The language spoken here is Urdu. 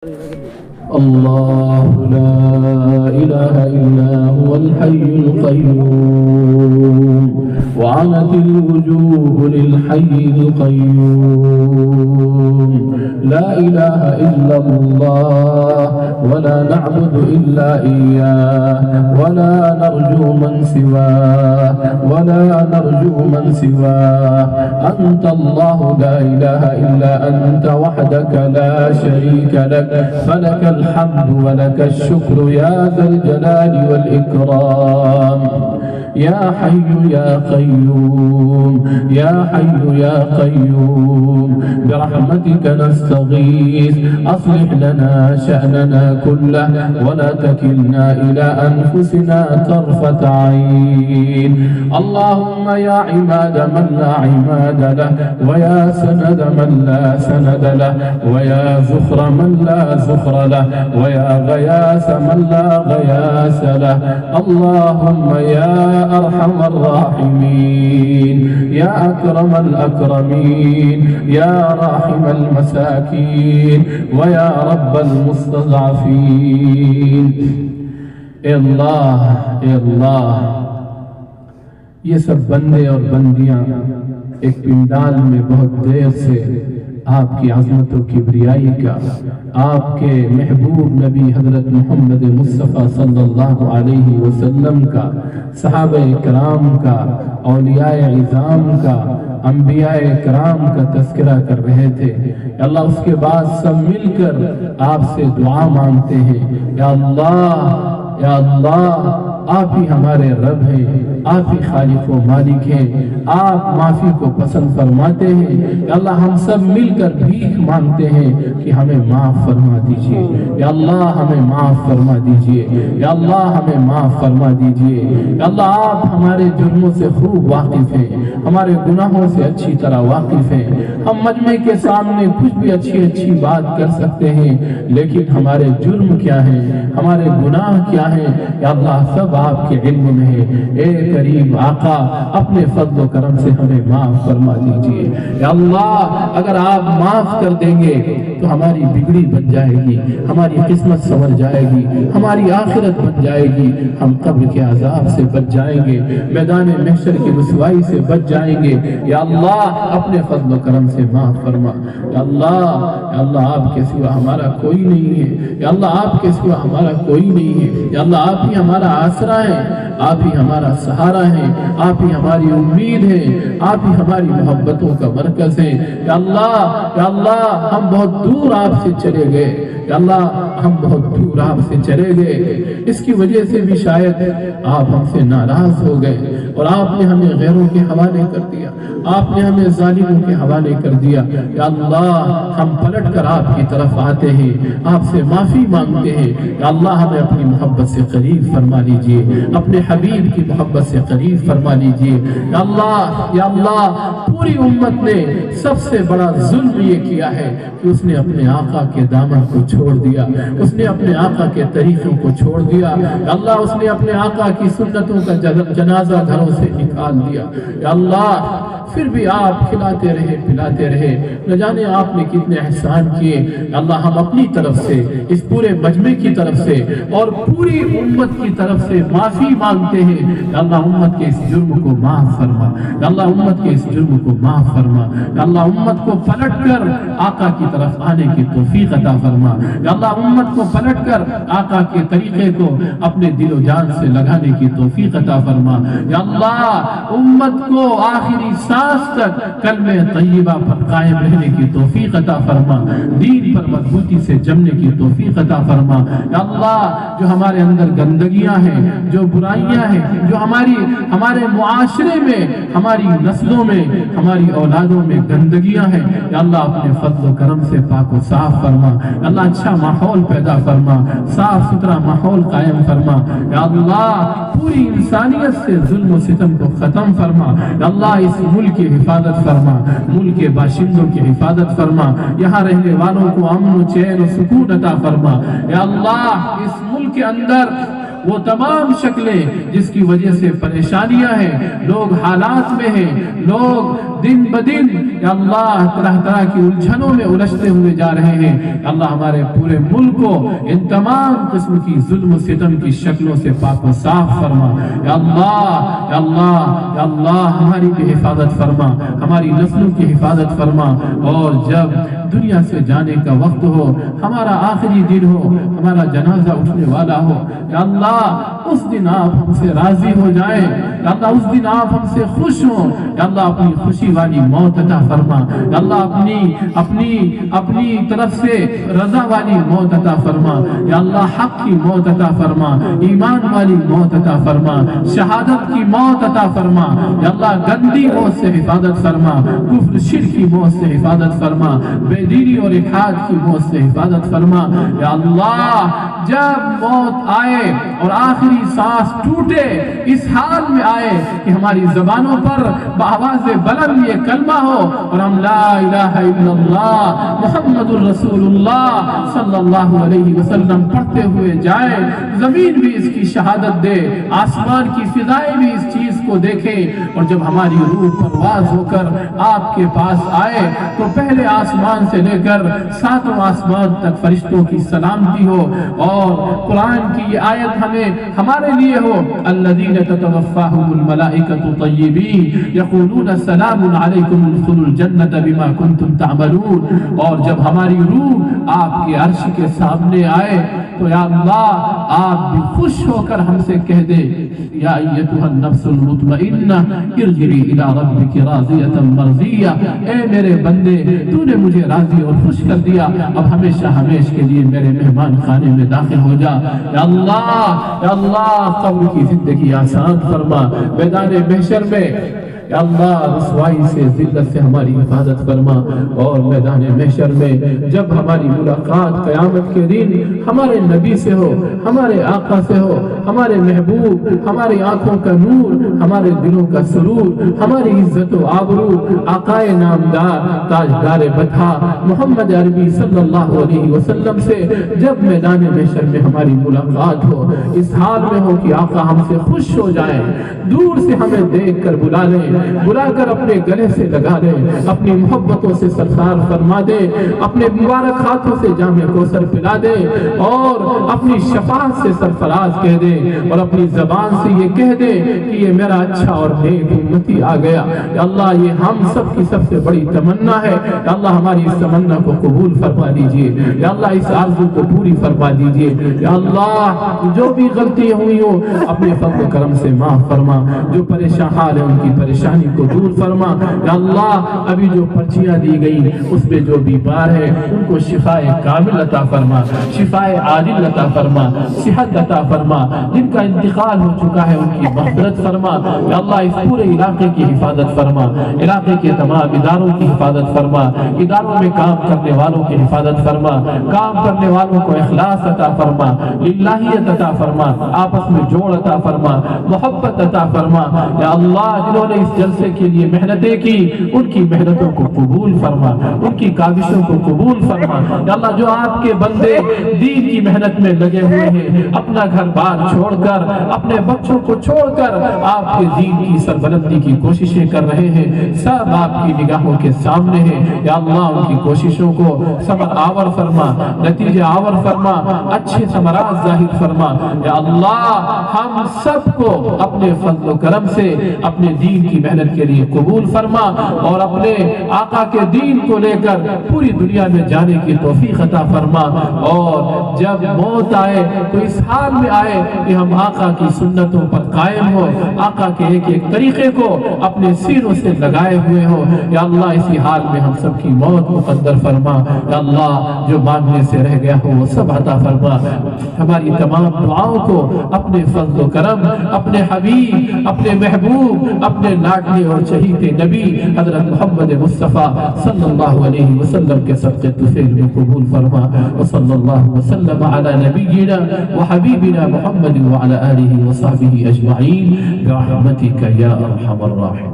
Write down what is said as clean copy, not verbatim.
الله لا إله إلا هو الحي القيوم وعنت الوجوه للحي القيوم لا إله إلا الله ولا نعبد إلا إياه ولا نرجو من سواه أنت الله لا إله إلا أنت وحدك لا شريك لك فلك الحمد ولك الشكر يا ذا الجلال والإكرام يا حي يا قيوم يا حي يا قيوم برحمتك نستغيث أصلح لنا شأننا كله ولا تكلنا إلى أنفسنا طرفة عين اللهم يا عماد من لا عماد له ويا سند من لا سند له ويا زخر من لا زخر له ويا غياث من لا غياث له اللهم يا أرحم الراحمين يا أكرم الأكرمين يا راحم المساكين ويا رب المستضعفين اے اللہ یہ سب بندے اور بندیاں ایک پنڈال میں بہت دیر سے آپ کی عظمت و کبریائی کا، آپ کے محبوب نبی حضرت محمد مصطفیٰ صلی اللہ علیہ وسلم کا، صحابہ کرام کا، اولیاء عظام کا، انبیاء کرام کا تذکرہ کر رہے تھے۔ یا اللہ اس کے بعد سب مل کر آپ سے دعا مانگتے ہیں، یا اللہ آپ ہی ہمارے رب ہیں، آپ ہی خالق و مالک ہیں، آپ معافی کو پسند فرماتے ہیں۔ یا اللہ ہم سب مل کر بھیک مانگتے ہیں کہ ہمیں معاف فرما دیجئے، یا اللہ ہمیں معاف فرما دیجئے، یا اللہ ہمیں معاف فرما دیجئے۔ یا اللہ آپ ہمارے جرموں سے خوب واقف ہیں، ہمارے گناہوں سے اچھی طرح واقف ہیں۔ ہم مجمع کے سامنے کچھ بھی اچھی بات کر سکتے ہیں، لیکن ہمارے جرم کیا ہیں، ہمارے گناہ کیا ہیں، یا اللہ سب آپ کے علم میں ہے۔ اے کریم آقا اپنے فضل و کرم سے ہمیں معاف فرما دیجئے۔ یا اللہ اگر آپ معاف کر دیں گے تو ہماری بگڑی بن جائے گی، ہماری قسمت سنور جائے گی، ہماری آخرت بن جائے گی، ہم قبر کے عذاب سے بچ جائیں گے، میدان محشر کی رسوائی سے بچ جائیں گے۔ یا اللہ اپنے فضل و کرم سے معاف فرما۔ یا اللہ آپ کے سوا ہمارا کوئی نہیں ہے، یا اللہ آپ کے سوا ہمارا کوئی نہیں ہے۔ یا اللہ آپ ہی ہمارا آسرا ہے، آپ ہی ہمارا سہارا ہے، آپ ہی ہماری امید ہے، آپ ہی ہماری محبتوں کا مرکز ہے۔ یا اللہ ہم بہت دور آپ سے چلے گئے، یا اللہ ہم بہت دور آپ سے چلے گئے، اس کی وجہ سے بھی شاید آپ ہم سے ناراض ہو گئے اور آپ نے ہمیں غیروں کے حوالے کر دیا، آپ نے ہمیں ظالموں کے حوالے کر دیا۔ یا اللہ ہم پلٹ کر آپ کی طرف آتے ہیں، آپ سے معافی مانگتے ہیں۔ یا اللہ ہمیں اپنی محبت سے قریب فرما لیجئے، اپنے حبیب کی محبت سے قریب فرما لیجئے۔ یا اللہ پوری امت نے سب سے بڑا ظلم یہ کیا ہے کہ اس نے اپنے آقا کے دامن کو چھوڑ دیا، اس نے اپنے آقا کے طریقوں کو چھوڑ دیا۔ یا اللہ اس نے اپنے آقا کی سنتوں کا جنازہ گھروں سے نکال دیا۔ یا اللہ پھر بھی آپ کھلاتے رہے پلاتے رہے، نہ جانے آپ نے کتنے احسان کیے۔ یا اللہ ہم اپنی طرف سے، اس پورے مجمع کی طرف سے اور پوری امت کی طرف سے معافی مانگتے ہیں۔ یا اللہ امت کے اس جرم کو معاف فرما، یا اللہ امت کے اس جرم کو معاف فرما۔ یا اللہ امت کو پلٹ کر آقا کی طرف آنے کی توفیق عطا فرما۔ یا اللہ امت کو پلٹ کر آقا کے طریقے کو اپنے دل و جان سے لگانے کی توفیق عطا فرما۔ یا اللہ امت کو آخری سانس تک کلمہ طیبہ پر قائم رہنے کی توفیق عطا فرما، دین پر مضبوطی سے جمنے کی توفیق عطا فرما۔ یا اللہ جو ہمارے اندر گندگیاں ہیں، جو برائیاں ہیں، جو ہمارے معاشرے میں، ہماری نسلوں میں، ہماری اولادوں میں گندگیاں ہیں، یا اللہ اپنے فضل و کرم سے پاک و صاف فرما۔ یا اللہ اچھا ماحول پیدا فرما، صاف ستھرا ماحول قائم فرما۔ یا اللہ پوری انسانیت سے ظلم و ستم کو ختم فرما۔ یا اللہ اس ملک کی حفاظت فرما، ملک کے باشندوں کی حفاظت فرما، یہاں رہنے والوں کو امن و چین و سکون عطا فرما۔ یا اللہ اس ملک کے اندر وہ تمام شکلیں جس کی وجہ سے پریشانیاں ہیں، لوگ حالات میں ہیں، لوگ دن بدن یا اللہ طرح طرح کی الجھنوں میں الجھتے ہوئے جا رہے ہیں، یا اللہ ہمارے پورے ملک کو ان تمام قسم کی ظلم و ستم کی شکلوں سے پاک و صاف فرما، یا اللہ یا اللہ یا اللہ ہماری بھی حفاظت فرما، ہماری نسلوں کی حفاظت فرما، اور جب دنیا سے جانے کا وقت ہو، ہمارا آخری دن ہو، ہمارا جنازہ اٹھنے والا ہو، یا اللہ اس دن آپ ہم سے راضی ہو جائیں، یا اللہ اس دن آپ ہم سے خوش ہوں، یا اللہ اپنی خوشی والی موت عطا فرما، یا اللہ اپنی طرف سے رضا والی موت عطا فرما، یا اللہ حق کی موت عطا فرما، ایمان والی موت عطا فرما، شہادت کی موت عطا فرما، یا اللہ گندی موت سے حفاظت فرما، کفر شرک کی موت سے حفاظت فرما، بے دینی اور الحاد کی موت سے حفاظت فرما، یا اللہ جب موت آئے اور آخری سانس ٹوٹے اس حال میں آئے کہ ہماری زبانوں پر بآواز بلند یہ کلمہ ہو اور ہم لا الہ الا اللہ محمد الرسول اللہ صلی اللہ علیہ وسلم پڑھتے ہوئے جائیں، زمین بھی اس کی شہادت دے، آسمان کی فضائیں بھی اس چیز کو دیکھیں، اور جب ہماری روح پرواز ہو کر آپ کے پاس آئے تو پہلے آسمان سے لے کر ساتوں آسمان تک فرشتوں کی سلامتی ہو، اور قرآن کی یہ آیت ہمارے لیے ہو، الذین تتوفاہم الملائکۃ طیبین یقولون سلام علیکم ادخلوا الجنۃ بما کنتم تعملون، اور جب ہماری روح آپ کے عرش کے سامنے آئے تو یا اللہ آپ بھی خوش ہو کر ہم سے کہہ دے، یا ایتھا النفس المطمئنہ ارجعی الی ربک راضیۃ مرضیہ، اے میرے بندے تو نے مجھے راضی اور خوش کر دیا، اب ہمیشہ ہمیش کے لیے میرے مہمان خانے میں داخل ہو جا، یا اللہ قبر کی زندگی آسان فرما، میدان محشر میں یا اللہ رسوائی سے ذلت سے ہماری حفاظت فرما، اور میدان محشر میں جب ہماری ملاقات قیامت کے دن ہمارے نبی سے ہو، ہمارے آقا سے ہو، ہمارے محبوب، ہماری آنکھوں کا نور، ہمارے دلوں کا سرور، ہماری عزت و آبرو آقائے نامدار تاجدار بطحا محمد عربی صلی اللہ علیہ وسلم سے جب میدان محشر میں ہماری ملاقات ہو، اس حال میں ہو کہ آقا ہم سے خوش ہو جائیں، دور سے ہمیں دیکھ کر بلا لیں، بلا کر اپنے گلے سے لگا دے، اپنی محبتوں سے سرکار فرما دے، اپنے مبارک ہاتھوں سے جام کوثر پلا دے، اور اپنی شفاعت سے سرفراز کہہ دے، اور اپنی زبان سے یہ کہہ دے کہ یہ میرا اچھا اور نیک امتی آ گیا۔ یا اللہ یہ ہم سب کی سب سے بڑی تمنا ہے، یا اللہ ہماری اس تمنا کو قبول فرما دیجئے، یا اللہ اس آرزو کو پوری فرما دیجئے، یا اللہ جو بھی غلطی ہوئی ہو اپنے فضل و کرم سے معاف فرما، جو پریشان حال ہے ان کی پریشانی کو دور فرما، یا اللہ ابھی جو پرچیاں دی گئی اس میں جو بیمار ہے ان کو شفائے کامل عطا فرما، شفائے عاجل عطا فرما، صحت عطا فرما، جن کا انتقال ہو چکا ہے ان کی مغفرت فرما، یا اللہ اس پورے علاقے کی حفاظت فرما، علاقے کے تمام اداروں کی حفاظت فرما، اداروں میں کام کرنے والوں کی حفاظت فرما، کام کرنے والوں کو اخلاص عطا فرما، للہیت عطا فرما، آپس میں جوڑ عطا فرما، محبت عطا فرما، یا اللہ جنہوں نے اس جلسے کے لیے محنتیں کی ان کی محنتوں کو قبول فرما، ان کی کاوشوں کو قبول فرما، یا اللہ جو آپ کے بندے دین کی محنت میں لگے ہوئے ہیں، اپنا گھر بار چھوڑ کر، اپنے بچوں کو چھوڑ کر آپ کے دین کی سربلندی کی کوششیں کر رہے ہیں، سب آپ کی نگاہوں کے سامنے ہیں، یا اللہ ان کی کوششوں کو ثمر آور فرما، نتیجہ آور فرما، اچھے ثمرات ظاہر فرما، یا اللہ ہم سب کو اپنے فضل و کرم سے اپنے دین کی محنت کے لیے قبول فرما، اور اپنے آقا کے دین کو لے کر پوری دنیا میں جانے کی توفیق عطا فرما، اور جب موت آئے تو اس حال میں آئے کہ ہم آقا کی سنتوں پر قائم ہو، آقا کے ایک ایک طریقے کو اپنے سینوں سے لگائے ہوئے ہو، یا اللہ اسی حال میں ہم سب کی موت مقدر فرما، یا اللہ جو مانگنے سے رہ گیا ہو وہ سب عطا فرما، ہماری تمام دعاؤں کو اپنے فضل و کرم، اپنے حبیب، اپنے محبوب، اپنے لاڈلے اور چہیتے نبی حضرت محمد مصطفیٰ صلی اللہ علیہ وسلم کے صدقے طفیل میں قبول فرما، وصلی اللہ وسلم علی نبینا وحبیبنا محمد وعلی آلہ وصحبہ اجمعین برحمتک یا ارحم الراحمین۔